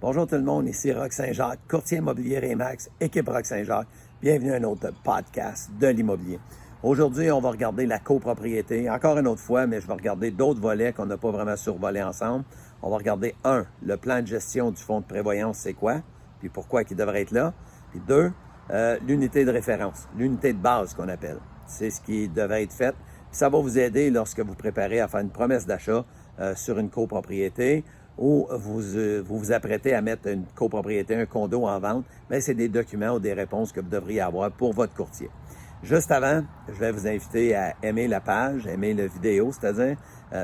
Bonjour tout le monde, ici Roch Saint-Jacques, courtier immobilier Remax, équipe Roch Saint-Jacques. Bienvenue à un autre podcast de l'immobilier. Aujourd'hui, on va regarder la copropriété, encore une autre fois, mais je vais regarder d'autres volets qu'on n'a pas vraiment survolés ensemble. On va regarder, le plan de gestion du fonds de prévoyance, c'est quoi, puis pourquoi il devrait être là. Puis 2, l'unité de référence, l'unité de base qu'on appelle. C'est ce qui devrait être fait. Puis ça va vous aider lorsque vous préparez à faire une promesse d'achat sur une copropriété ou vous apprêtez à mettre une copropriété, un condo en vente, bien, c'est des documents ou des réponses que vous devriez avoir pour votre courtier. Juste avant, je vais vous inviter à aimer la page, aimer la vidéo, c'est-à-dire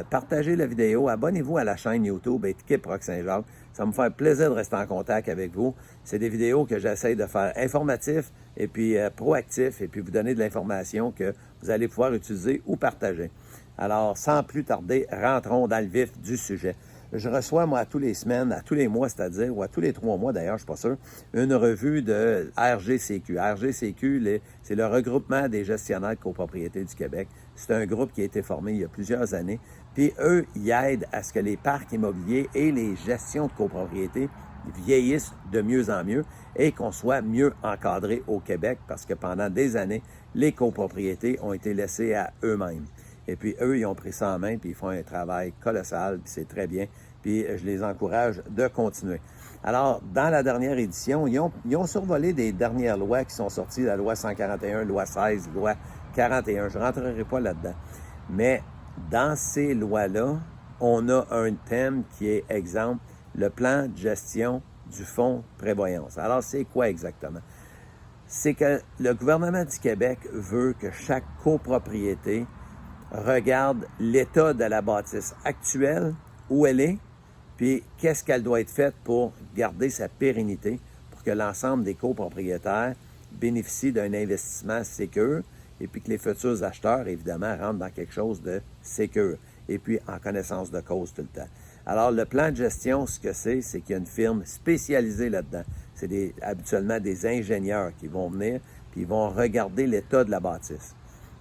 partager la vidéo, abonnez-vous à la chaîne YouTube Équipe Roch Saint-Jacques. Ça va me faire plaisir de rester en contact avec vous. C'est des vidéos que j'essaie de faire informatifs et puis proactifs et puis vous donner de l'information que vous allez pouvoir utiliser ou partager. Alors, sans plus tarder, rentrons dans le vif du sujet. Je reçois, moi, à tous les semaines, à tous les mois, c'est-à-dire, ou à tous les 3 mois d'ailleurs, je ne suis pas sûr, une revue de RGCQ. RGCQ, c'est le regroupement des gestionnaires de copropriété du Québec. C'est un groupe qui a été formé il y a plusieurs années. Puis eux, ils aident à ce que les parcs immobiliers et les gestions de copropriété vieillissent de mieux en mieux et qu'on soit mieux encadré au Québec parce que pendant des années, les copropriétés ont été laissées à eux-mêmes. Et puis, eux, ils ont pris ça en main, puis ils font un travail colossal, puis c'est très bien. Puis, je les encourage de continuer. Alors, dans la dernière édition, ils ont survolé des dernières lois qui sont sorties, la loi 141, loi 16, loi 41. Je ne rentrerai pas là-dedans. Mais dans ces lois-là, on a un thème qui est, exemple, le plan de gestion du fonds de prévoyance. Alors, c'est quoi exactement? C'est que le gouvernement du Québec veut que chaque copropriété regarde l'état de la bâtisse actuelle, où elle est, puis qu'est-ce qu'elle doit être faite pour garder sa pérennité, pour que l'ensemble des copropriétaires bénéficient d'un investissement sécure et puis que les futurs acheteurs, évidemment, rentrent dans quelque chose de sécure et puis en connaissance de cause tout le temps. Alors, le plan de gestion, ce que c'est qu'il y a une firme spécialisée là-dedans. C'est habituellement des ingénieurs qui vont venir puis ils vont regarder l'état de la bâtisse.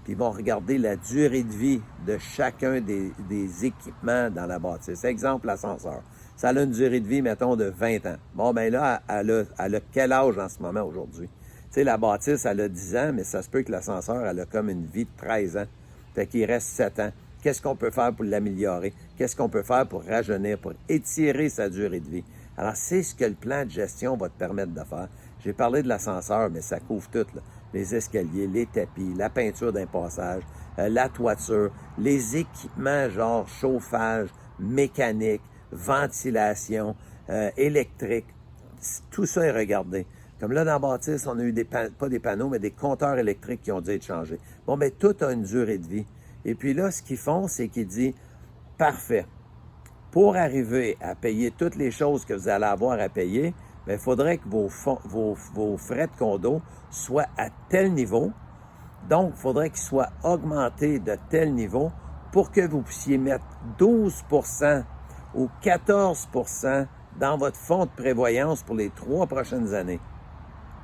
Puis ils vont regarder la durée de vie de chacun des équipements dans la bâtisse. Exemple, l'ascenseur. Ça a une durée de vie, mettons, de 20 ans. Bon, bien là, elle a quel âge en ce moment aujourd'hui? Tu sais, la bâtisse, elle a 10 ans, mais ça se peut que l'ascenseur, elle a comme une vie de 13 ans. Fait qu'il reste 7 ans. Qu'est-ce qu'on peut faire pour l'améliorer? Qu'est-ce qu'on peut faire pour rajeunir, pour étirer sa durée de vie? Alors, c'est ce que le plan de gestion va te permettre de faire. J'ai parlé de l'ascenseur, mais ça couvre tout, là. Les escaliers, les tapis, la peinture d'un passage, la toiture, les équipements genre chauffage, mécanique, ventilation, électrique. Tout ça est regardé. Comme là, dans la bâtisse, on a eu pas des panneaux, mais des compteurs électriques qui ont dû être changés. Bon, bien, tout a une durée de vie. Et puis là, ce qu'ils font, c'est qu'ils disent, parfait. Pour arriver à payer toutes les choses que vous allez avoir à payer, bien, il faudrait que vos frais de condo soient à tel niveau. Donc, il faudrait qu'ils soient augmentés de tel niveau pour que vous puissiez mettre 12 ou 14 dans votre fonds de prévoyance pour les 3 prochaines années.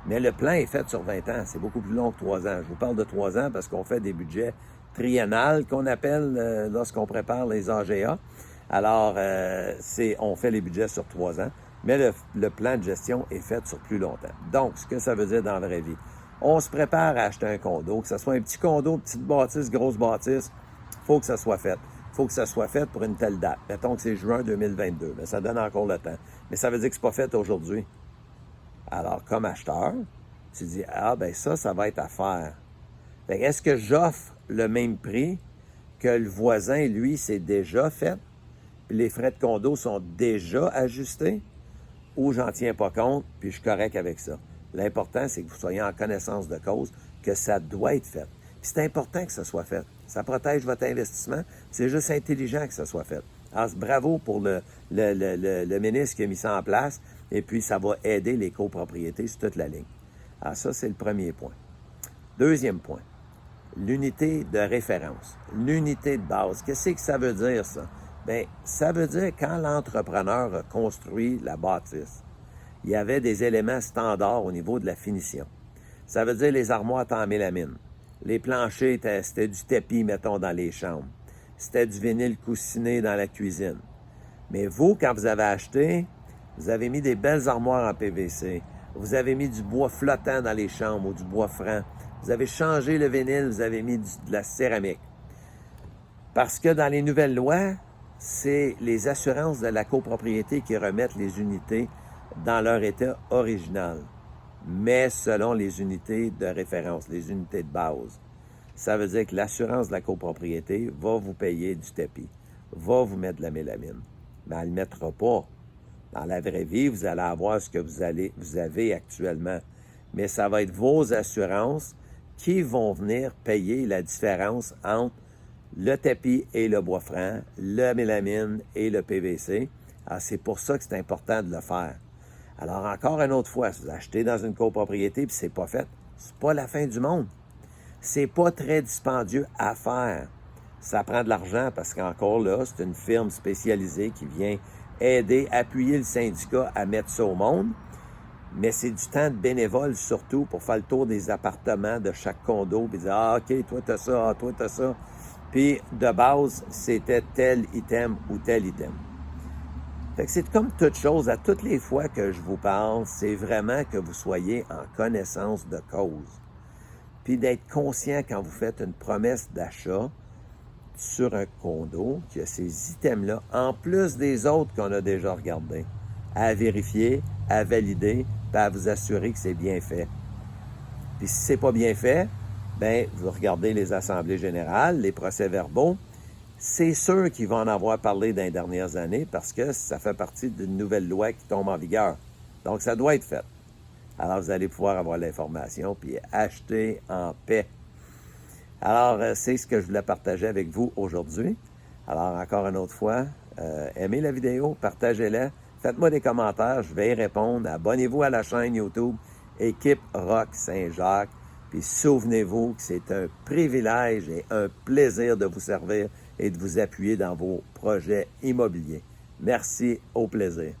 Mais le plan est fait sur 20 ans. C'est beaucoup plus long que 3 ans. Je vous parle de 3 ans parce qu'on fait des budgets triennales qu'on appelle lorsqu'on prépare les AGA. Alors, on fait les budgets sur 3 ans, mais le plan de gestion est fait sur plus longtemps. Donc, ce que ça veut dire dans la vraie vie, on se prépare à acheter un condo, que ce soit un petit condo, petite bâtisse, grosse bâtisse, il faut que ça soit fait. Il faut que ça soit fait pour une telle date. Mettons que c'est juin 2022, mais ça donne encore le temps. Mais ça veut dire que c'est pas fait aujourd'hui. Alors, comme acheteur, tu dis, ça va être à faire. Fait, est-ce que j'offre le même prix que le voisin, lui, c'est déjà fait? Puis les frais de condo sont déjà ajustés, ou j'en tiens pas compte, puis je suis correct avec ça. L'important, c'est que vous soyez en connaissance de cause, que ça doit être fait. Puis c'est important que ça soit fait. Ça protège votre investissement. C'est juste intelligent que ça soit fait. Alors, bravo pour le ministre qui a mis ça en place, et puis ça va aider les copropriétés sur toute la ligne. Alors ça, c'est le premier point. Deuxième point, l'unité de référence, l'unité de base. Qu'est-ce que ça veut dire, ça? Bien, ça veut dire quand l'entrepreneur a construit la bâtisse, il y avait des éléments standards au niveau de la finition. Ça veut dire les armoires en mélamine. Les planchers, c'était du tapis, mettons, dans les chambres. C'était du vinyle coussiné dans la cuisine. Mais vous, quand vous avez acheté, Vous avez mis des belles armoires en PVC. Vous avez mis du bois flottant dans les chambres ou du bois franc. Vous avez changé le vinyle, vous avez mis de la céramique. Parce que dans les nouvelles lois, c'est les assurances de la copropriété qui remettent les unités dans leur état original, mais selon les unités de référence, les unités de base. Ça veut dire que l'assurance de la copropriété va vous payer du tapis, va vous mettre de la mélamine, mais elle ne le mettra pas. Dans la vraie vie, vous allez avoir ce que vous avez actuellement, mais ça va être vos assurances qui vont venir payer la différence entre le tapis et le bois franc, la mélamine et le PVC. Alors, c'est pour ça que c'est important de le faire. Alors, encore une autre fois, si vous achetez dans une copropriété et c'est pas fait, c'est pas la fin du monde. C'est pas très dispendieux à faire. Ça prend de l'argent parce qu'encore là, c'est une firme spécialisée qui vient aider, appuyer le syndicat à mettre ça au monde. Mais c'est du temps de bénévole surtout pour faire le tour des appartements de chaque condo puis dire « Ah, OK, toi, t'as ça, ah, toi, t'as ça. » Puis, de base, c'était tel item ou tel item. Fait que c'est comme toute chose, à toutes les fois que je vous parle, c'est vraiment que vous soyez en connaissance de cause. Puis d'être conscient quand vous faites une promesse d'achat sur un condo, qu'il y a ces items-là, en plus des autres qu'on a déjà regardés, à vérifier, à valider, puis à vous assurer que c'est bien fait. Puis si c'est pas bien fait, bien, vous regardez les assemblées générales, les procès-verbaux. C'est sûr qu'ils vont en avoir parlé dans les dernières années parce que ça fait partie d'une nouvelle loi qui tombe en vigueur. Donc, ça doit être fait. Alors, vous allez pouvoir avoir l'information puis acheter en paix. Alors, c'est ce que je voulais partager avec vous aujourd'hui. Alors, encore une autre fois, aimez la vidéo, partagez-la, faites-moi des commentaires, je vais y répondre. Abonnez-vous à la chaîne YouTube Équipe Rock Saint-Jacques. Puis souvenez-vous que c'est un privilège et un plaisir de vous servir et de vous appuyer dans vos projets immobiliers. Merci, au plaisir.